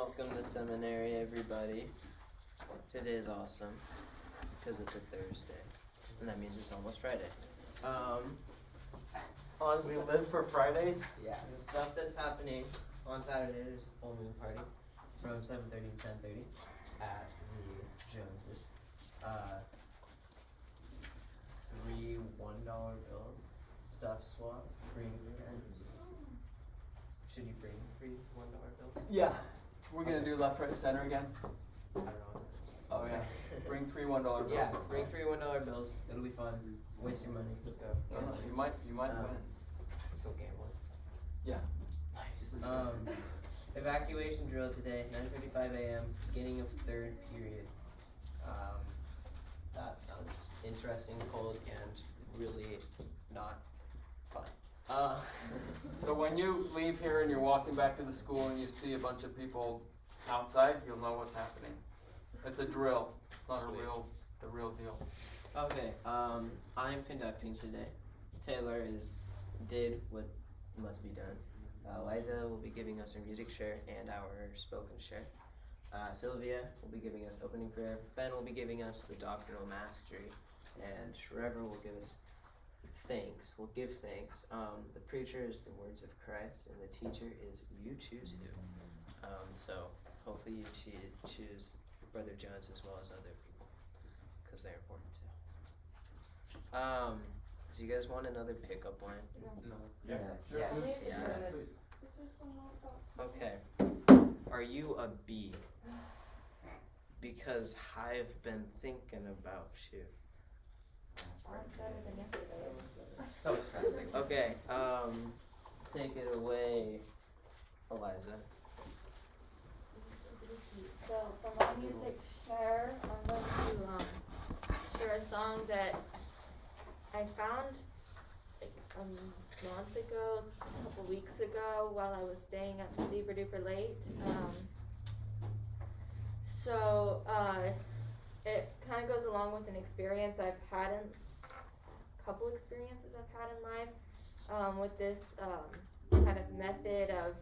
Welcome to seminary, everybody. Today is awesome because it's a Thursday, and that means it's almost Friday. We live for Fridays? Yeah. The stuff that's happening on Saturday, there's a full moon party from 7:30 to 10:30 at the Joneses. 3 $1 bills, stuff swap, bring friends. Should you bring 3 $1 bills? Yeah. We're gonna do left, right, center again? I don't know. Oh yeah. Bring 3 $1 bills. Yeah, bring 3 $1 bills. It'll be fun. Waste your money. Let's go. You might win. Still gambling. Yeah. Nice. Evacuation drill today, 9:35 a.m. Beginning of 3rd period. That sounds interesting, cold, and really not fun. So when you leave here and you're walking back to the school and you see a bunch of people outside, you'll know what's happening. It's a drill. It's not the real deal. Okay, I'm conducting today. Taylor did what must be done. Liza will be giving us our music share and our spoken share. Sylvia will be giving us opening prayer. Ben will be giving us the doctrinal mastery. And Trevor will give us thanks. We'll give thanks. The preacher is the words of Christ, and the teacher is you choose who. So hopefully you choose Brother Jones as well as other people, because they're important too. Do you guys want another pickup line? No. Yeah. Okay. Are you a B? Because I've been thinking about you. So stressing. Okay, take it away, Eliza. So for my music share, I'm going to share a song that I found like a month ago, a couple weeks ago, while I was staying up super duper late. It kind of goes along with an experience I've had couple experiences I've had in life with this kind of method of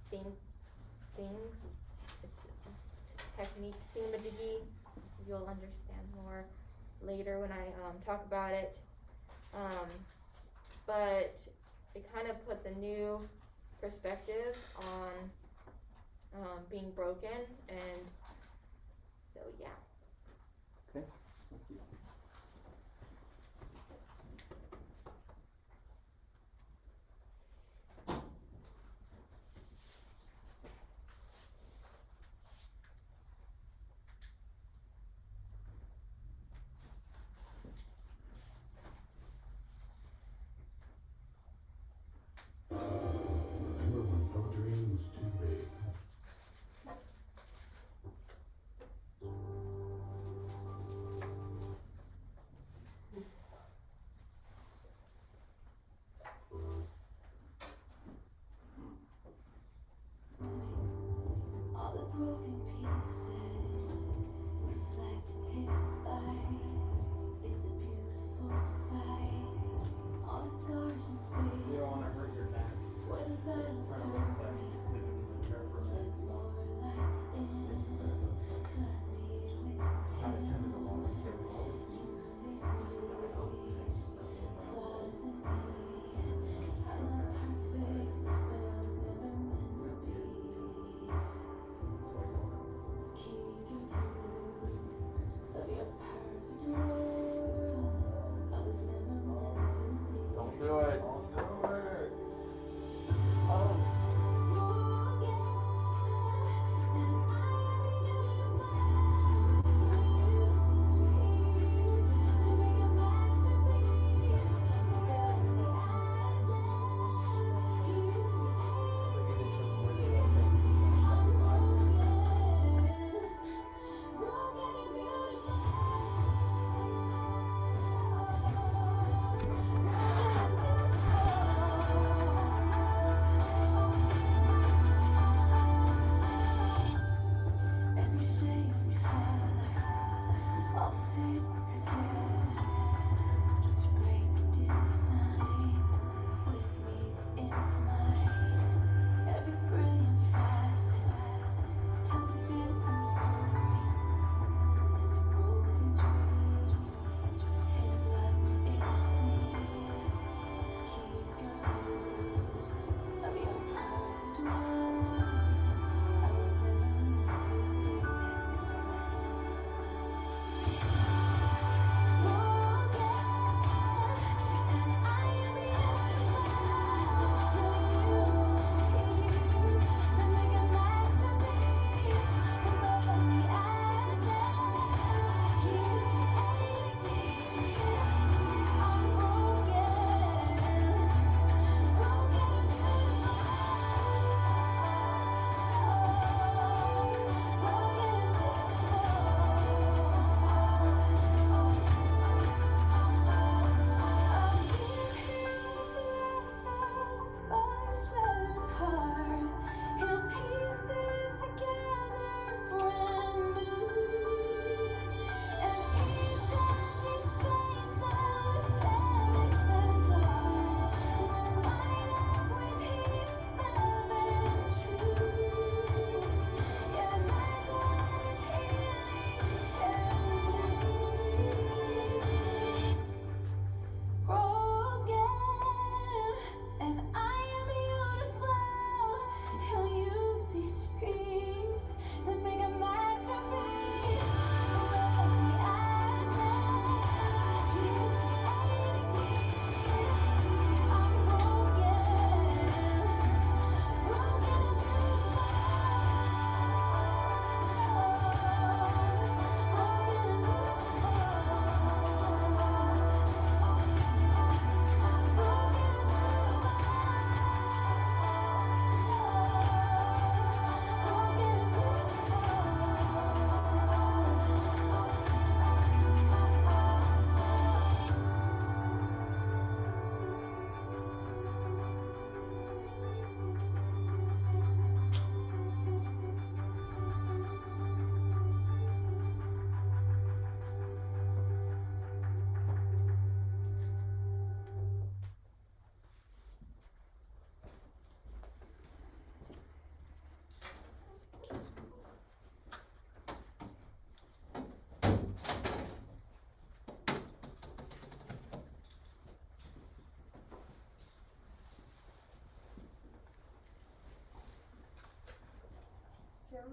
things. It's a technique, thingamajiggy. You'll understand more later when I talk about it. But it kind of puts a new perspective on being broken, and so yeah. Okay. Thank you. Remember when no dream was too big?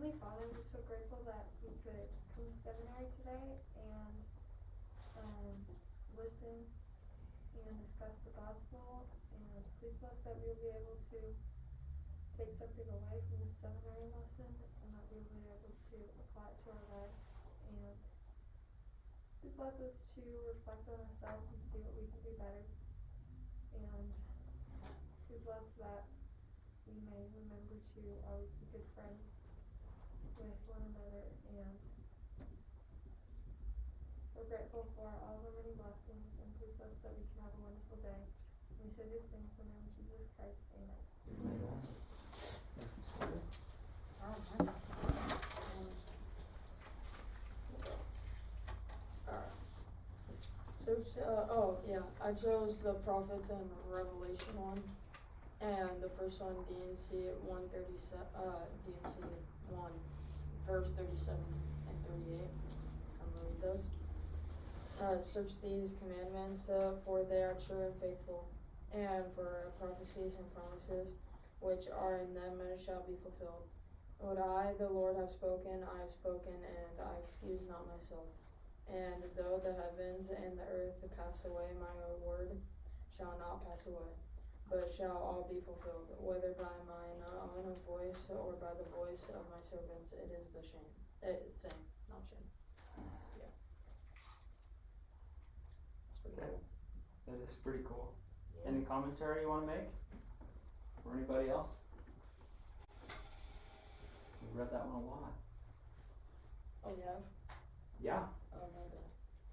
Heavenly Father, we're so grateful that we could come to seminary today and listen and discuss the gospel. And please bless that we will be able to take something away from this seminary lesson and that we will be able to apply it to our lives. And please bless us to reflect on ourselves and see what we can do better. And please bless that we may remember to always be good friends with one another, and we're grateful for all of our many blessings, and please bless that we can have a wonderful day. We say these things in the name of Jesus Christ. Amen. Amen. Thank you, Sarah. I chose the prophets and Revelation one, and the first one, DNC 137, DNC 1, verse 37 and 38. I'm gonna read those. Search these commandments, for they are true and faithful, and for prophecies and promises which are in them shall be fulfilled. What I, the Lord, have spoken, I have spoken, and I excuse not myself. And though the heavens and the earth pass away, my word shall not pass away, but shall all be fulfilled. Whether by mine own voice or by the voice of my servants, it is the same. Same, not shame. Yeah. It's pretty Okay. cool. That is pretty cool. Yeah. Any commentary you want to make? Or anybody else? We read that one a lot. Oh, yeah? Yeah. Oh, no, that.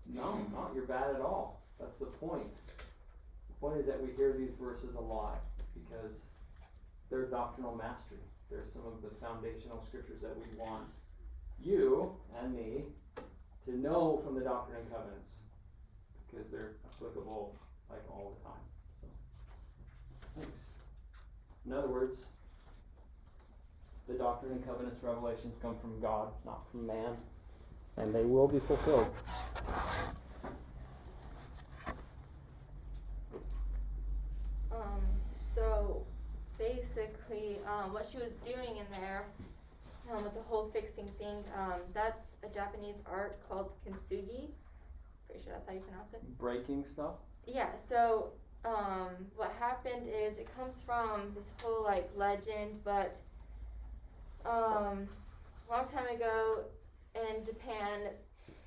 No, not you're bad at all. That's the point. The point is that we hear these verses a lot because they're doctrinal mastery. They're some of the foundational scriptures that we want you and me to know from the Doctrine and Covenants because they're applicable like all the time. So, thanks. In other words, the Doctrine and Covenants revelations come from God, not from man, and they will be fulfilled. So basically, what she was doing in there, with the whole fixing thing, that's a Japanese art called kintsugi. Pretty sure that's how you pronounce it. Breaking stuff? Yeah, so what happened is it comes from this whole like legend, but long time ago in Japan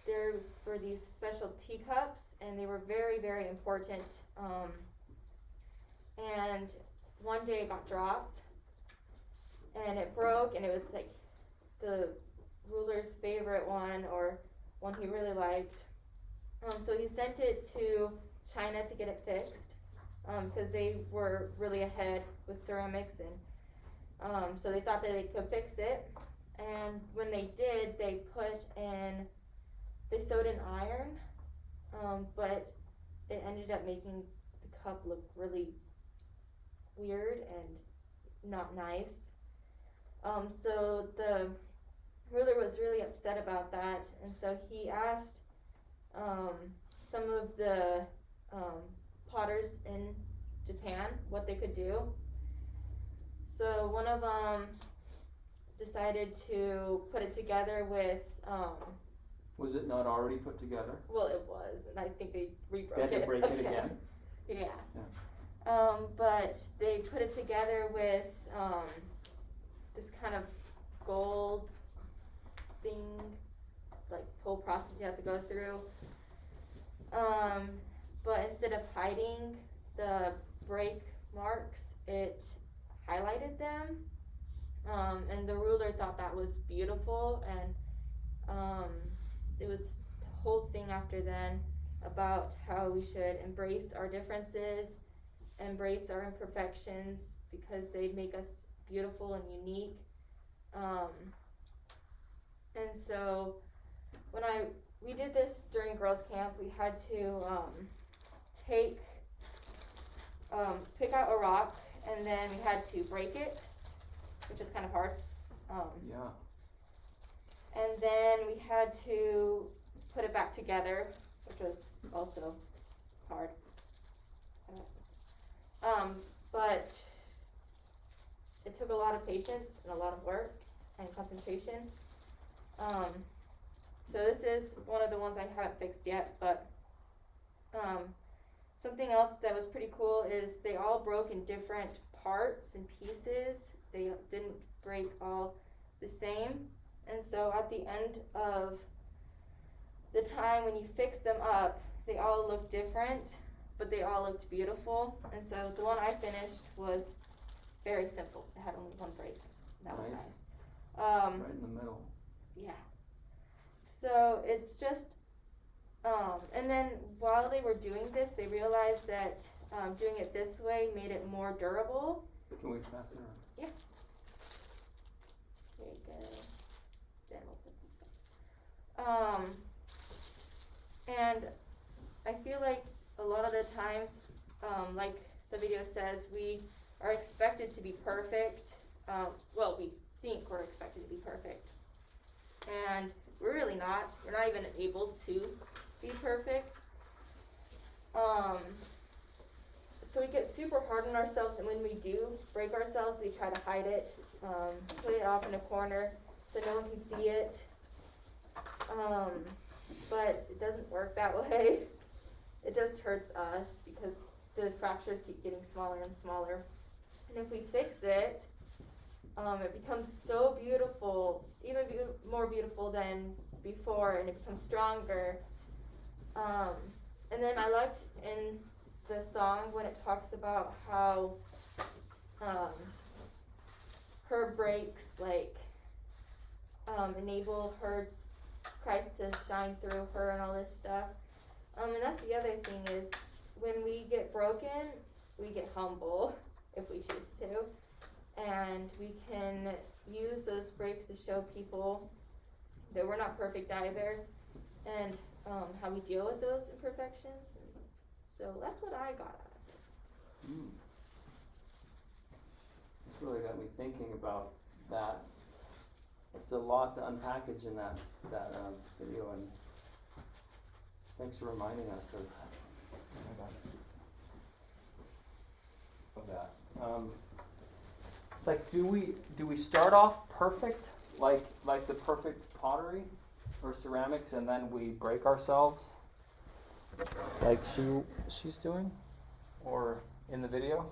there were these special teacups and they were very, very important. And one day it got dropped and it broke, and it was like the ruler's favorite one, or one he really liked. So he sent it to China to get it fixed, because they were really ahead with ceramics, and so they thought that they could fix it. And when they did, they sewed in iron, but it ended up making the cup look really weird and not nice. So the ruler was really upset about that, and so he asked some of the potters in Japan what they could do. So one of them decided to put it together with Was it not already put together? well, it was, and I think they rebroke They had it to break it again. Yeah. Yeah. But they put it together with this kind of gold thing. It's like this whole process you have to go through. But instead of hiding the break marks, it highlighted them. And the ruler thought that was beautiful, and it was the whole thing after then about how we should embrace our differences, embrace our imperfections, because they make us beautiful and unique. And so when we did this during girls camp, we had to pick out a rock, and then we had to break it, which is kind of hard. Yeah. And then we had to put it back together, which was also hard. But it took a lot of patience and a lot of work, and concentration. So this is one of the ones I haven't fixed yet, but something else that was pretty cool is they all broke in different parts and pieces. They didn't break all the same. And so at the end of the time when you fix them up, they all looked different, but they all looked beautiful. And so the one I finished was very simple. It had only one break. That was Nice. nice. Right in the middle. Yeah. So it's just, and then while they were doing this, they realized that doing it this way made it more durable. Can we pass it around? Here you go. Then we'll put this up. And I feel like a lot of the times, like the video says, we are expected to be perfect. Well, we think we're expected to be perfect. And we're really not. We're not even able to be perfect. So we get super hard on ourselves, and when we do break ourselves, we try to hide it, put it off in a corner so no one can see it. But it doesn't work that way. It just hurts us because the fractures keep getting smaller and smaller. And if we fix it, it becomes so beautiful, even more beautiful than before, and it becomes stronger. And then I liked in the song when it talks about how her breaks enable her Christ to shine through her and all this stuff. And that's the other thing is when we get broken, we get humble if we choose to. And we can use those breaks to show people that we're not perfect either, and how we deal with those imperfections. And so that's what I got out of it. It's really got me thinking about that. It's a lot to unpackage in that video, and thanks for reminding us of that. It's like, do we start off perfect, like the perfect pottery or ceramics, and then we break ourselves, like she's doing, or in the video?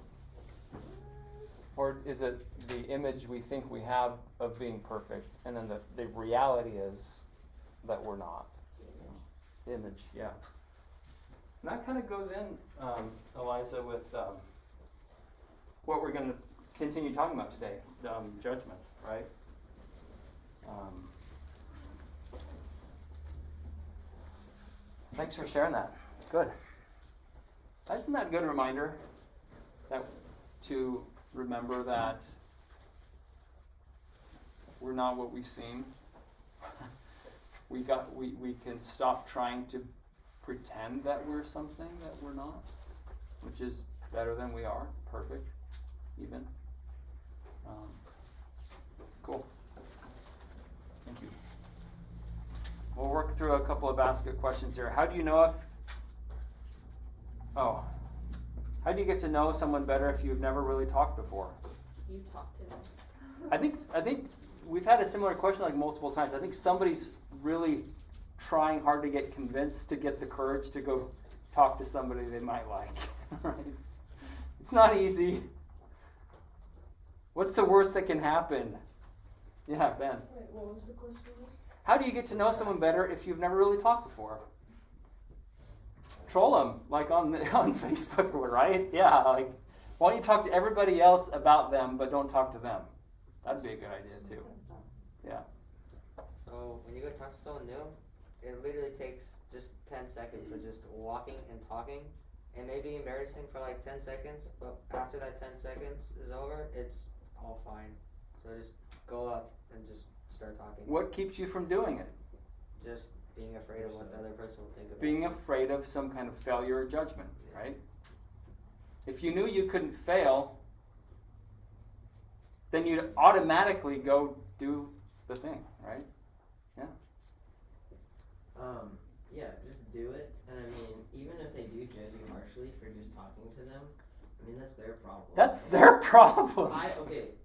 Or is it the image we think we have of being perfect, and then the reality is that we're not? The image, yeah. And that kind of goes in, Eliza, with what we're going to continue talking about today, judgment, right? Thanks for sharing that. Good. Isn't that a good reminder to remember that we're not what we seem? We can stop trying to pretend that we're something that we're not, which is better than we are, perfect, even. Cool. Thank you. We'll work through a couple of basket questions here. How do you get to know someone better if you've never really talked before? You talk to them. I think we've had a similar question like multiple times. I think somebody's really trying hard to get convinced to get the courage to go talk to somebody they might like. Right? It's not easy. What's the worst that can happen? Yeah, Ben. Wait, what was the question? How do you get to know someone better if you've never really talked before? Troll them, like on Facebook, right? Yeah, like, why don't you talk to everybody else about them, but don't talk to them? That'd be a good idea too. Yeah. So when you go talk to someone new, it literally takes just 10 seconds of just walking and talking. It may be embarrassing for like 10 seconds, but after that 10 seconds is over, it's all fine. So just go up and just start talking. What keeps you from doing it? Just being afraid of what the other person will think of Being you. afraid of some kind of failure or judgment, right? If you knew you couldn't fail, then you'd automatically go do the thing, right? Yeah, just do it. And I mean, even if they do judge you harshly for just talking to them, mean, that's their problem. That's their problem.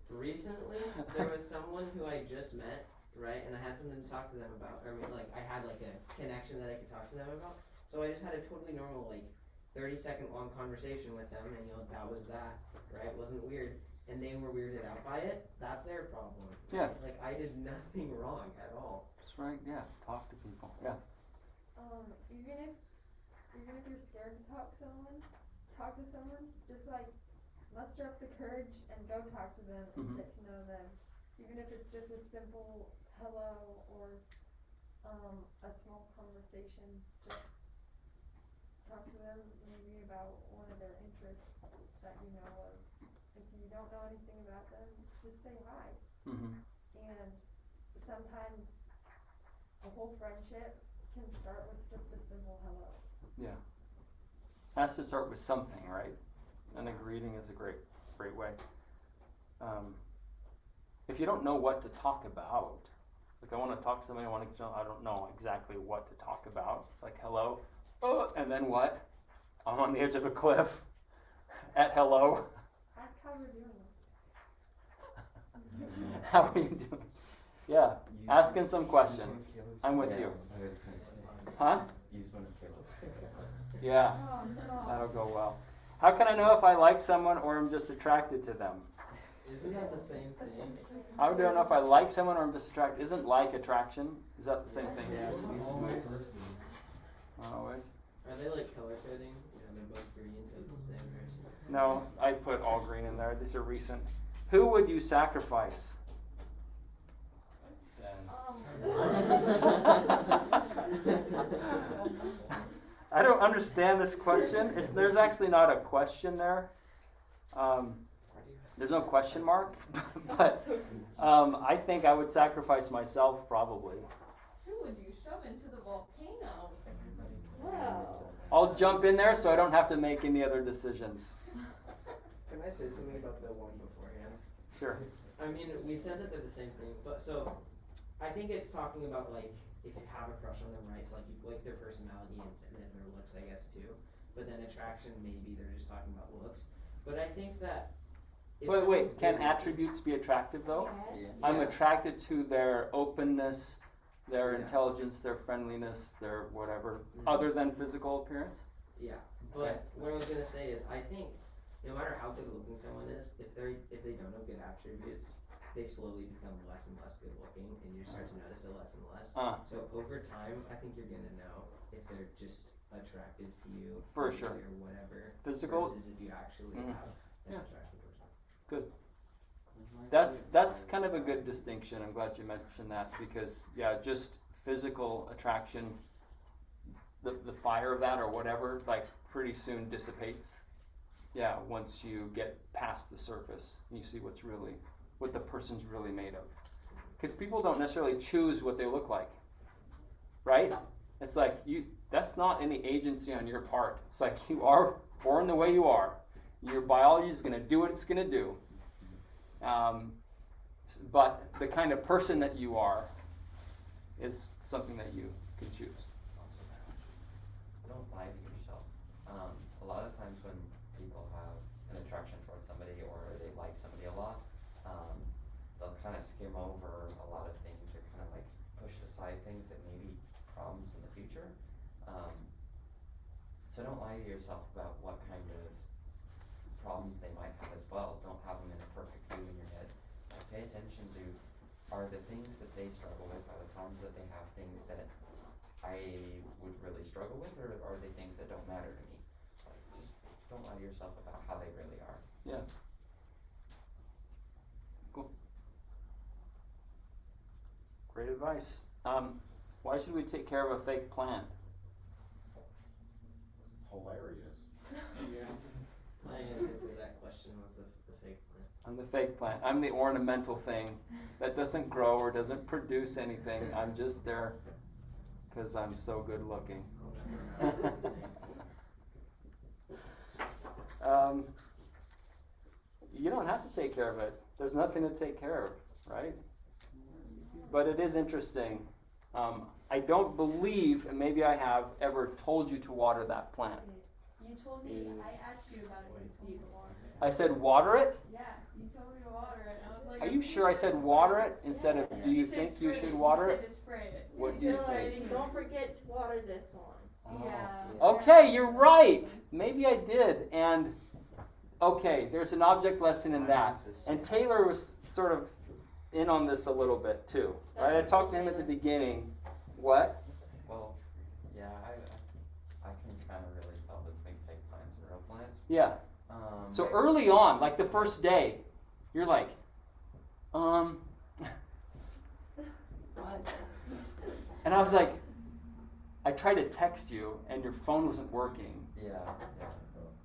Recently, there was someone who I just met, right, and I had something to talk to them about, or I mean, like, I had, like, a connection that I could talk to them about, so I just had a totally normal, like, 30-second long conversation with them, and, you know, that was that, right, it wasn't weird, and they were weirded out by it. That's their problem. Yeah. Like, I did nothing wrong at all. That's right, yeah, talk to people, yeah. Even if you're scared to talk to someone, just like muster up the courage and go talk to them and get to know them. Even if it's just a simple hello or a small conversation, just talk to them maybe about one of their interests that you know of. If you don't know anything about them, just say hi. And sometimes a whole friendship can start with just a simple hello. Yeah. Has to start with something, right? And a greeting is a great way. If you don't know what to talk about, like I want to talk to somebody, I don't know exactly what to talk about. It's like, hello, and then what? I'm on the edge of a cliff at hello. Ask how you're doing. How are you doing? Yeah, asking some question. I'm with you. Huh? Use one of Caleb's. Yeah, that'll go well. How can I know if I like someone or I'm just attracted to them? Isn't that the same thing? How do I know if I like someone or I'm just attracted? Isn't like attraction? Is that the same thing? Yeah. Always. Are they like color coding? Yeah, they're both green, so it's the same person. No, I put all green in there. These are recent. Who would you sacrifice? I don't understand this question. There's actually not a question there. There's no question mark. But I think I would sacrifice myself probably. Who would you shove into the volcano? I'll jump in there so I don't have to make any other decisions. Can I say something about the one beforehand? Sure. I mean, we said that they're the same thing, but so I think it's talking about like if you have a crush on them, right? So like you like their personality and then their looks, I guess too. But then attraction, maybe they're just talking about looks. But I think that. Wait, can attributes be attractive though? Yes. I'm attracted to their openness, their intelligence, their friendliness, their whatever, other than physical appearance? Yeah, but what I was gonna say is I think no matter how good looking someone is, if they don't have good attributes, they slowly become less and less good looking, and you start to notice it less and less. So over time, I think you're gonna know if they're just attractive to you, For sure, or whatever. Physical, versus if you actually have an attractive person. Good. That's kind of a good distinction. I'm glad you mentioned that because just physical attraction, the fire of that or whatever, like pretty soon dissipates. Yeah, once you get past the surface, you see what the person's really made of. Because people don't necessarily choose what they look like, right? It's like that's not any agency on your part. It's like you are born the way you are. Your biology is going to do what it's going to do. But the kind of person that you are is something that you can choose. Don't lie to yourself. A lot of times when people have an attraction towards somebody or they like somebody a lot, they'll kind of skim over a lot of things or kind of like push aside things that may be problems in the future. So don't lie to yourself about what kind of problems they might have as well. Don't have them in a perfect view in your head. Pay attention to, are the things that they struggle with, are the problems that they have things that I would really struggle with, or are they things that don't matter to me? Like, just don't lie to yourself about how they really are. Yeah. Cool. Great advice. Why should we take care of a fake plant? It's hilarious. Yeah. My answer for that question was the fake plant. I'm the fake plant. I'm the ornamental thing that doesn't grow or doesn't produce anything. I'm just there because I'm so good looking. You don't have to take care of it. There's nothing to take care of, right? But it is interesting. I don't believe, and maybe I have, ever told you to water that plant. You told me, I asked you about it, you told me to water it. I said water it? Yeah, you told me to water it, and I was like. Are I'm you pretty sure I said it's water spray. it instead of Yeah. do you said think you spray should it. water You it? said to spray it. What You do you said think? like, Don't forget to water this one. Yeah. Okay, you're right. Maybe I did. And okay, there's an object lesson in that. And Taylor was sort of in on this a little bit too. Right? I talked to him at the beginning. What? Well, yeah, I can kind of really tell between fake plants and real plants. Yeah. So early on, like the first day, you're like, what? And I was like, I tried to text you and your phone wasn't working. Yeah.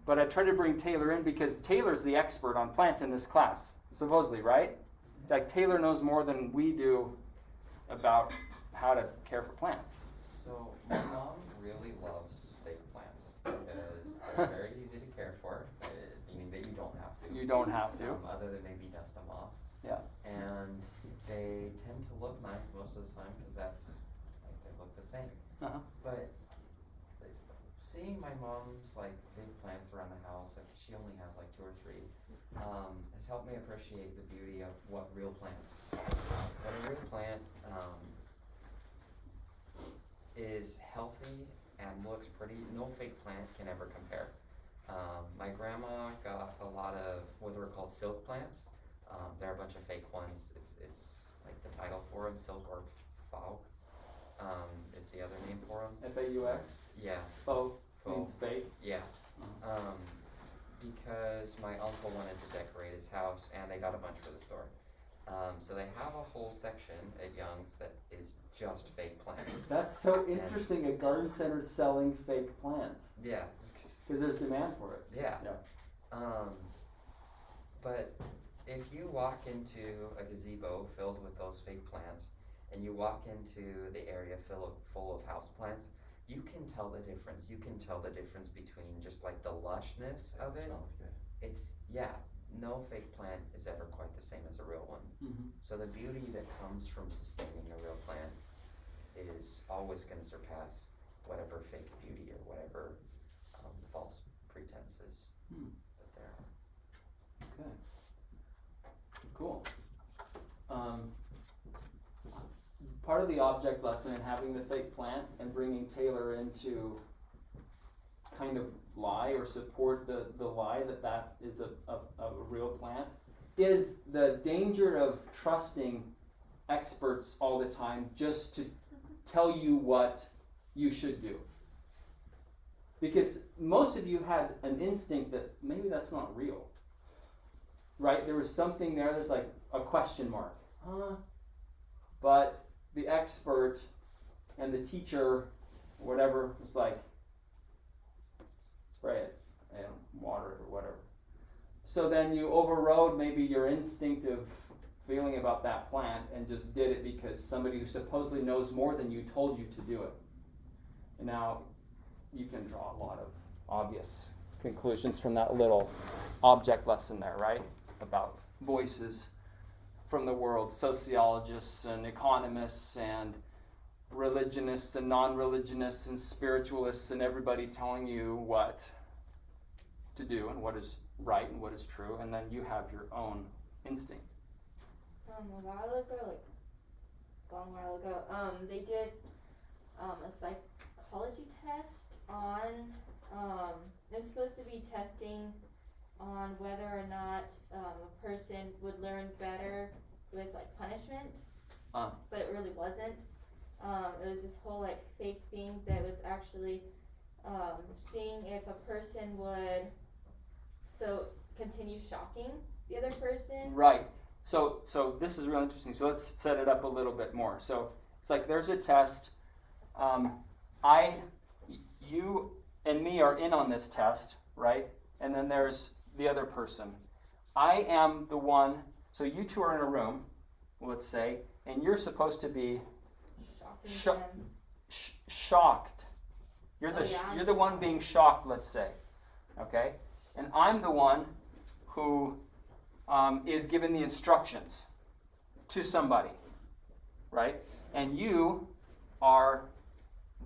But I tried to bring Taylor in because Taylor's the expert on plants in this class, supposedly, right? Like Taylor knows more than we do about how to care for plants. So my mom really loves fake plants because they're very easy to care for, meaning that you don't have to. You don't have to. Other than maybe dust them off. Yeah. And they tend to look nice most of the time because that's like they look the same. Uh-huh. But seeing my mom's like fake plants around the house, like she only has like 2 or 3, has helped me appreciate the beauty of what real plants. What a real plant is healthy and looks pretty. No fake plant can ever compare. My grandma got a lot of what were called silk plants. There are a bunch of fake ones. It's like the title for them, silk or faux, is the other name for them. F-A-U-X? Yeah. Faux means Faux. fake. Yeah. Because my uncle wanted to decorate his house and they got a bunch for the store. So they have a whole section at Young's that is just fake plants. That's so interesting, a garden center selling fake plants. Yeah. Because there's demand for it. Yeah. Yeah. But if you walk into a gazebo filled with those fake plants and you walk into the area full of house plants, you can tell the difference. You can tell the difference between just like the lushness of it. Smells good. It's, yeah, no fake plant is ever quite the same as a real one. Mm-hmm. So the beauty that comes from sustaining a real plant is always going to surpass whatever fake beauty or whatever false pretenses that there are. Okay. Cool. Part of the object lesson in having the fake plant and bringing Taylor into kind of lie or support the lie that is a real plant is the danger of trusting experts all the time just to tell you what you should do. Because most of you had an instinct that maybe that's not real. Right? There was something there that's like a question mark. But the expert and the teacher, whatever, was like, spray it and water it or whatever. So then you overrode maybe your instinctive feeling about that plant and just did it because somebody who supposedly knows more than you told you to do it. And now you can draw a lot of obvious conclusions from that little object lesson there, right? About voices from the world, sociologists and economists and religionists and non-religionists and spiritualists and everybody telling you what to do and what is right and what is true, and then you have your own instinct. A while ago, long while ago, they did a psychology test on, it was supposed to be testing on whether or not a person would learn better with like punishment, but it really wasn't. It was this whole like fake thing that was actually seeing if a person would continue shocking the other person. Right. So this is really interesting. So let's set it up a little bit more. So it's like there's a test. You and me are in on this test, right? And then there's the other person. I am the one, so you two are in a room, let's say, and you're supposed to be shocked. You're the one being shocked, let's say, okay? And I'm the one who is given the instructions to somebody, right? And you are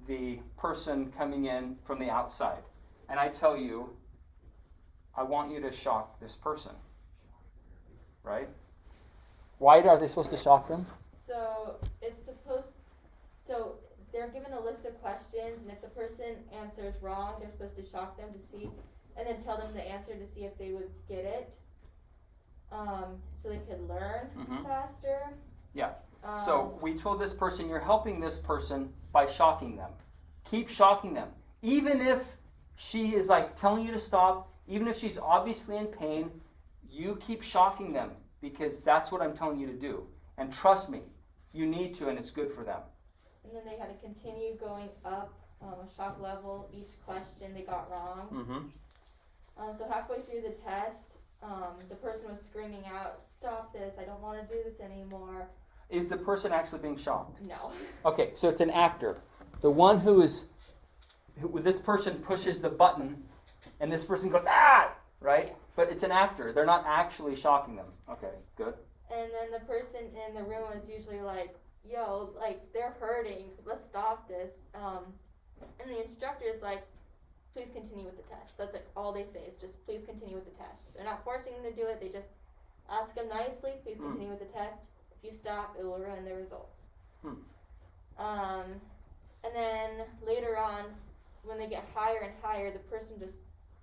the person coming in from the outside. and I tell you, I want you to shock this person, right? Why are they supposed to shock them? So they're given a list of questions, and if the person answers wrong, they're supposed to shock them to see, and then tell them the answer to see if they would get it. So they could learn faster. Yeah. So we told this person, you're helping this person by shocking them. Keep shocking them. Even if she is like telling you to stop, even if she's obviously in pain, you keep shocking them because that's what I'm telling you to do. And trust me, you need to, and it's good for them. And then they had to continue going up a shock level each question they got wrong. So halfway through the test, the person was screaming out, "Stop this, I don't want to do this anymore." Is the person actually being shocked? No. Okay, so it's an actor. The one this person pushes the button, and this person goes, "Ah!" Right? But it's an actor. They're not actually shocking them. Okay, good. And then the person in the room is usually like, "Yo, like, they're hurting, let's stop this." And the instructor is like, "Please continue with the test." That's like all they say is just, "Please continue with the test." They're not forcing them to do it, they just ask them nicely, "Please continue with the test. If you stop, it will ruin the results." And then later on, when they get higher and higher, the person just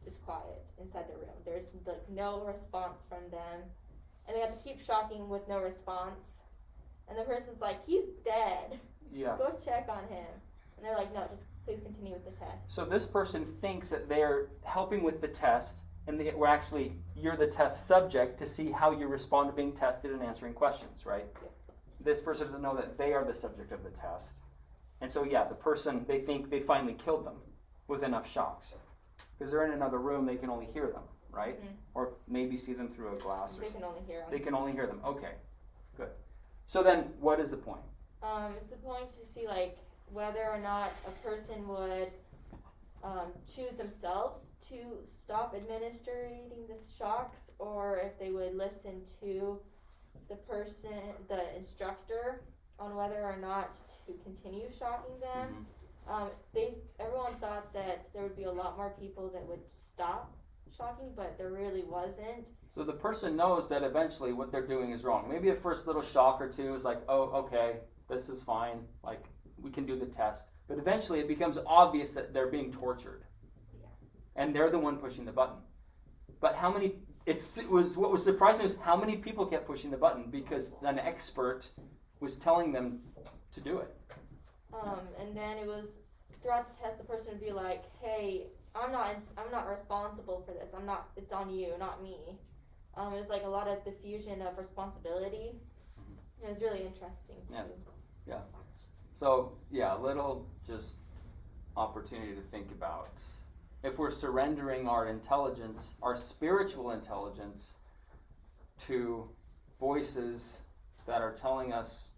is quiet inside the room. There's like no response from them. And they have to keep shocking with no response. And the person's like, "He's dead. Yeah. Go check on him." And they're like, "No, just please continue with the test." So this person thinks that they're helping with the test, and you're the test subject to see how you respond to being tested and answering questions, right? Yep. This person doesn't know that they are the subject of the test. And so, yeah, the person, they think they finally killed them with enough shocks. Because they're in another room, they can only hear them, right? Or maybe see them through a glass. They can only hear them. They can only hear them. Okay, good. So then, what is the point? It's the point to see like whether or not a person would choose themselves to stop administering the shocks, or if they would listen to the instructor on whether or not to continue shocking them. Everyone thought that there would be a lot more people that would stop shocking, but there really wasn't. So the person knows that eventually what they're doing is wrong. Maybe a first little shock or two is like, "Oh, okay, this is fine. Like, we can do the test." But eventually it becomes obvious that they're being tortured. And they're the one pushing the button. But what was surprising was how many people kept pushing the button because an expert was telling them to do it. And then it was throughout the test, the person would be like, "Hey, I'm not responsible for this. It's on you, not me." It was like a lot of diffusion of responsibility. It was really interesting too. Yeah. So, yeah, a little just opportunity to think about. If we're surrendering our intelligence, our spiritual intelligence, to voices that are telling us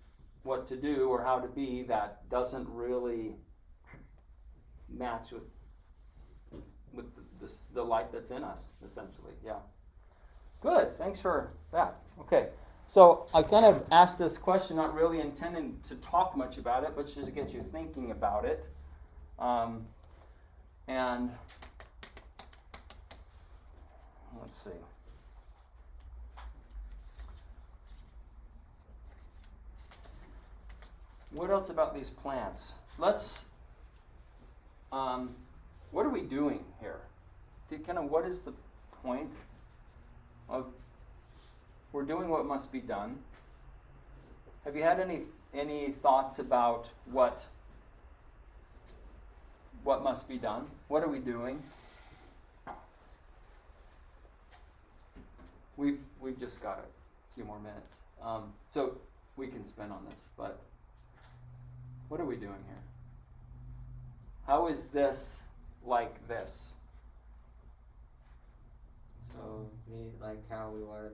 what to do or how to be, that doesn't really match with the light that's in us, essentially. Yeah. Good. Thanks for that. Okay. So I kind of asked this question, not really intending to talk much about it, but just to get you thinking about it. And let's see. What else about these plants? What are we doing here? What is the point of, we're doing what must be done. Have you had any thoughts about what must be done? What are we doing? We've just got a few more minutes. So we can spend on this, but what are we doing here? How is this like this? So me, like how we water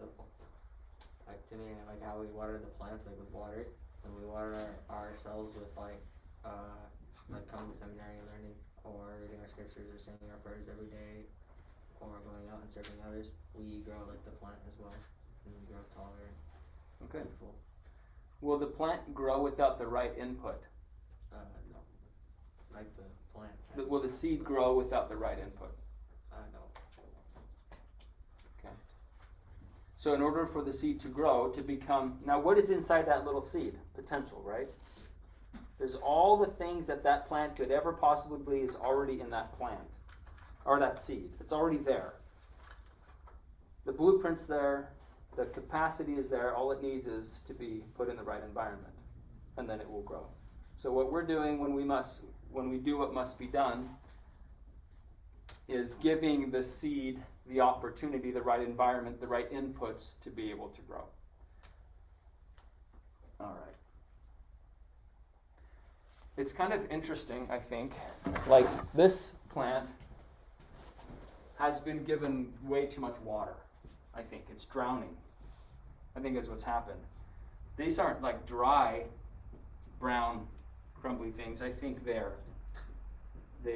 how we water the plants, like with water, and we water ourselves with like coming to seminary and learning, or reading our scriptures, or saying our prayers every day, or going out and serving others. We grow like the plant as well, and we grow taller. Okay. Beautiful. Will the plant grow without the right input? No. Like the plant. Will the seed grow without the right input? No. Okay. So in order for the seed to grow, to become, now what is inside that little seed? Potential, right? There's all the things that that plant could ever possibly be is already in that plant, or that seed. It's already there. The blueprint's there, the capacity is there, all it needs is to be put in the right environment, and then it will grow. So what we're doing when we do what must be done is giving the seed the opportunity, the right environment, the right inputs to be able to grow. All right. It's kind of interesting, I think, like this plant has been given way too much water. I think it's drowning. I think that's what's happened. These aren't like dry, brown, crumbly things. I think they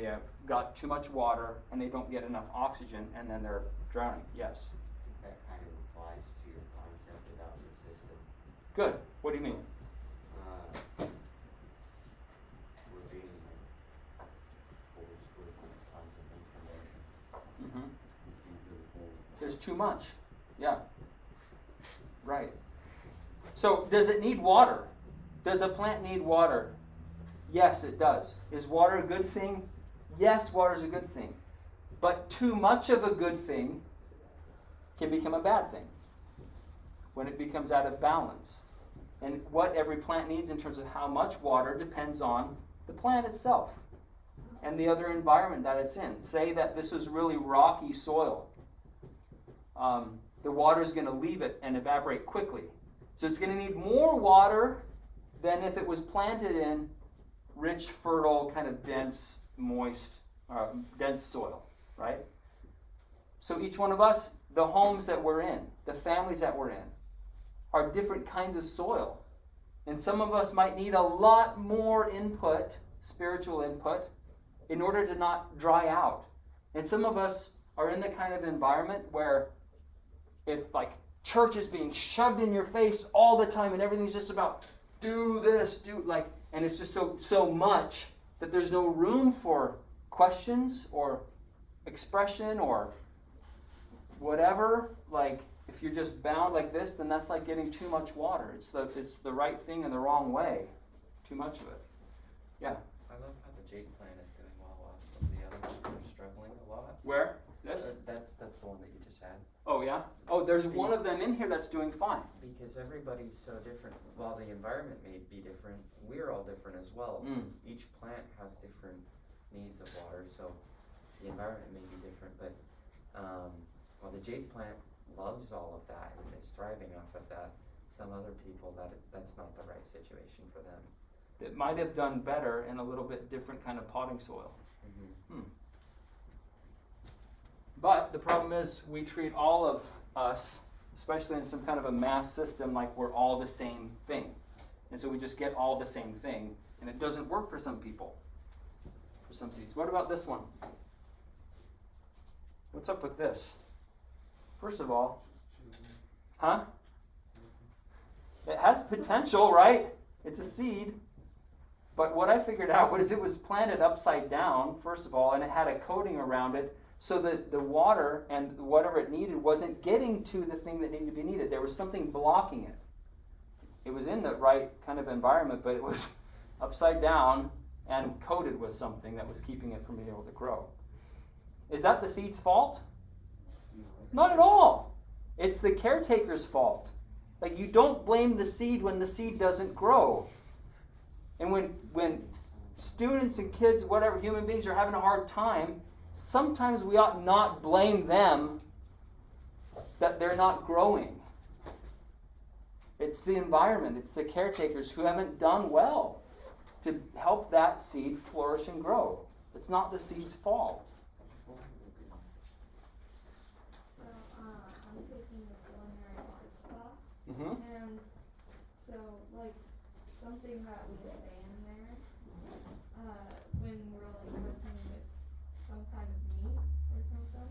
have got too much water and they don't get enough oxygen, and then they're drowning. Yes. That kind of applies to your concept about the system. Good. What do you mean? We're being forced with tons of information. There's too much. Yeah. Right. So does it need water? Does a plant need water? Yes, it does. Is water a good thing? Yes, water is a good thing. But too much of a good thing can become a bad thing when it becomes out of balance. And what every plant needs in terms of how much water depends on the plant itself and the other environment that it's in. Say that this is really rocky soil. The water is going to leave it and evaporate quickly. So it's going to need more water than if it was planted in rich, fertile, kind of dense, moist, dense soil, right? So each one of us, the homes that we're in, the families that we're in, are different kinds of soil. And some of us might need a lot more input, spiritual input, in order to not dry out. And some of us are in the kind of environment where if like church is being shoved in your face all the time and everything's just about do this, and it's just so much that there's no room for questions or expression or whatever. Like if you're just bound like this, then that's like getting too much water. It's the right thing in the wrong way. Too much of it. Yeah. I love how the jade plant is doing well while some of the other ones are struggling a lot. Where? This? That's the one that you just had. Oh yeah? Oh, there's one of them in here that's doing fine. Because everybody's so different. While the environment may be different, we're all different as well. Because each plant has different needs of water, so the environment may be different. But while the jade plant loves all of that and is thriving off of that, some other people that's not the right situation for them. It might have done better in a little bit different kind of potting soil. But the problem is we treat all of us, especially in some kind of a mass system, like we're all the same thing. And so we just get all the same thing, and it doesn't work for some people, for some seeds. What about this one? What's up with this? First of all, it has potential, right? It's a seed. But what I figured out was it was planted upside down, first of all, and it had a coating around it so that the water and whatever it needed wasn't getting to the thing that needed to be needed. There was something blocking it. It was in the right kind of environment, but it was upside down and coated with something that was keeping it from being able to grow. Is that the seed's fault? Not at all. It's the caretaker's fault. Like, you don't blame the seed when the seed doesn't grow. And when students and kids, whatever, human beings are having a hard time, sometimes we ought not blame them that they're not growing. It's the environment, it's the caretakers who haven't done well to help that seed flourish and grow. It's not the seed's fault. So, I'm taking a culinary arts class, Mm-hmm. and so, like, something that we say in there, when we're, like, working with some kind of meat or something,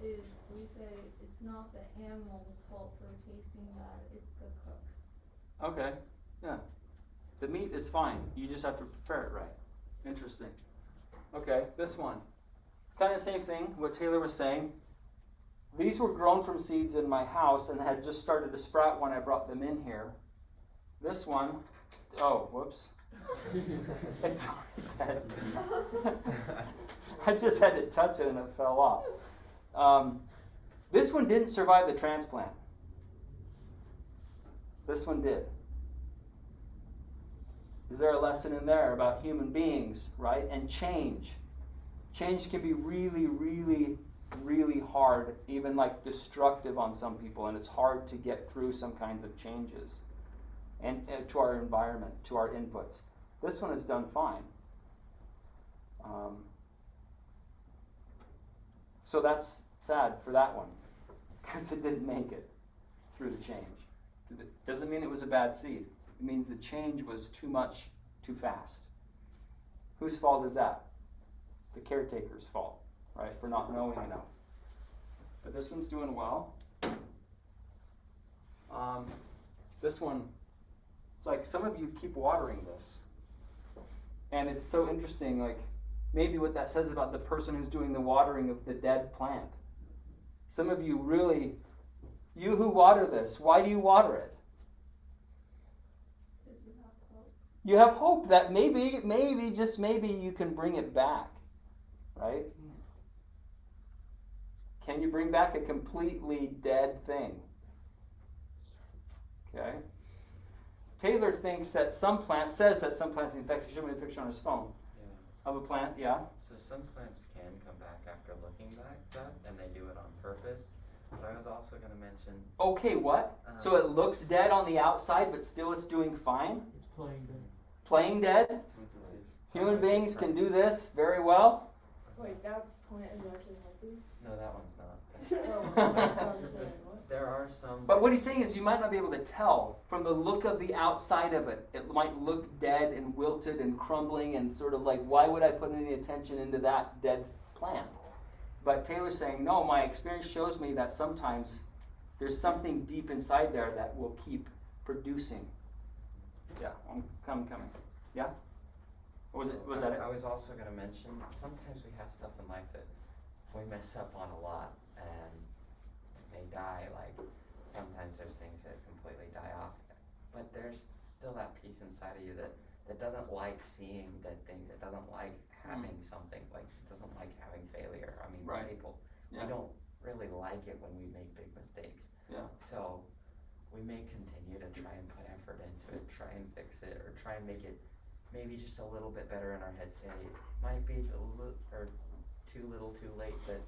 is we say it's not the animal's fault for tasting bad, it's the cook's. Okay, yeah. The meat is fine. You just have to prepare it right. Interesting. Okay, this one. Kind of the same thing, what Taylor was saying. These were grown from seeds in my house and had just started to sprout when I brought them in here. This one, oh, whoops. It's already dead. I just had to touch it and it fell off. This one didn't survive the transplant. This one did. Is there a lesson in there about human beings, right? And change. Change can be really, really, really hard, even like destructive on some people, and it's hard to get through some kinds of changes and to our environment, to our inputs. This one has done fine. So that's sad for that one, because it didn't make it through the change. Doesn't mean it was a bad seed. It means the change was too much, too fast. Whose fault is that? The caretaker's fault, right? For not knowing enough. But this one's doing well. This one, it's like some of you keep watering this. And it's so interesting, like maybe what that says about the person who's doing the watering of the dead plant. Some of you really, you who water this, why do you water it? You have hope that maybe, just maybe you can bring it back, right? Can you bring back a completely dead thing? Okay. Taylor thinks that some plants, in fact, he showed me a picture on his phone of a plant, yeah? So some plants can come back after looking back, and they do it on purpose. But I was also going to mention... Okay, what? So it looks dead on the outside, but still it's doing fine? It's playing dead. Playing dead? Human beings can do this very well? Wait, that plant is actually healthy? No, that one's not. What? There are some... But what he's saying is you might not be able to tell from the look of the outside of it. It might look dead and wilted and crumbling and sort of like, why would I put any attention into that dead plant? But Taylor's saying, no, my experience shows me that sometimes there's something deep inside there that will keep producing. Yeah, I'm coming. Yeah? Or was that it? I was also going to mention, sometimes we have stuff in life that we mess up on a lot and may die. Like sometimes there's things that completely die off, but there's still that piece inside of you that doesn't like seeing dead things. It doesn't like having something, like it doesn't like having failure. I mean, Right. people, Yeah. we don't really like it when we make big mistakes. Yeah. So we may continue to try and put effort into it, try and fix it, or try and make it maybe just a little bit better in our head. Say it might be too little, too late, but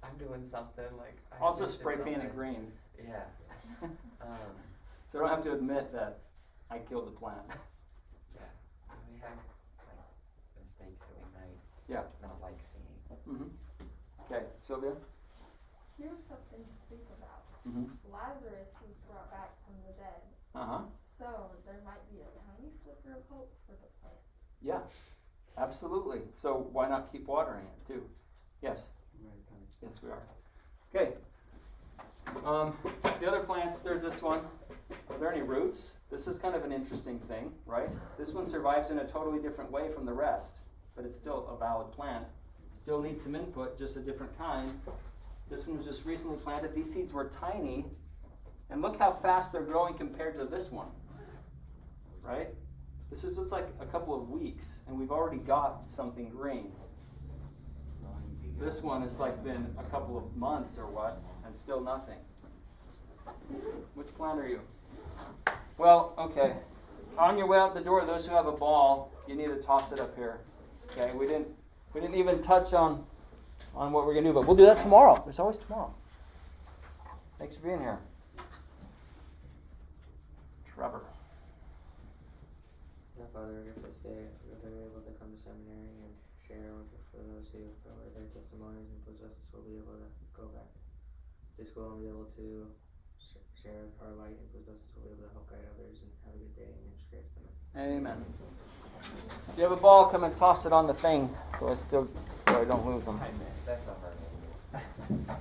I'm doing something like. Also spray paint it green. Yeah. So I don't have to admit that I killed the plant. Yeah. We have like mistakes that we might not like seeing. Mm-hmm. Okay, Sylvia? Here's something to think about. Mm-hmm. Lazarus was brought back from the dead. Uh-huh. So there might be a tiny flicker of hope for the plant. Yeah, absolutely. So why not keep watering it too? Yes? Yes, we are. Okay. The other plants, there's this one. Are there any roots? This is kind of an interesting thing, right? This one survives in a totally different way from the rest, but it's still a valid plant. Still needs some input, just a different kind. This one was just recently planted. These seeds were tiny, and look how fast they're growing compared to this one, right? This is just like a couple of weeks, and we've already got something green. This one has like been a couple of months or what, and still nothing. Which plant are you? Well, okay. On your way out the door, those who have a ball, you need to toss it up here. Okay, we didn't even touch on what we're gonna do, but we'll do that tomorrow. There's always tomorrow. Thanks for being here. Trevor. Yeah, Father, your first day, we were able to come to seminary and share for those who are their testimonies, and those of us will be able to go back to school and be able to share our light, and those of us will be able to help guide others and have a good day, and in Christ, amen. Amen. If you have a ball, come and toss it on the thing so I don't lose them. That's a hard one.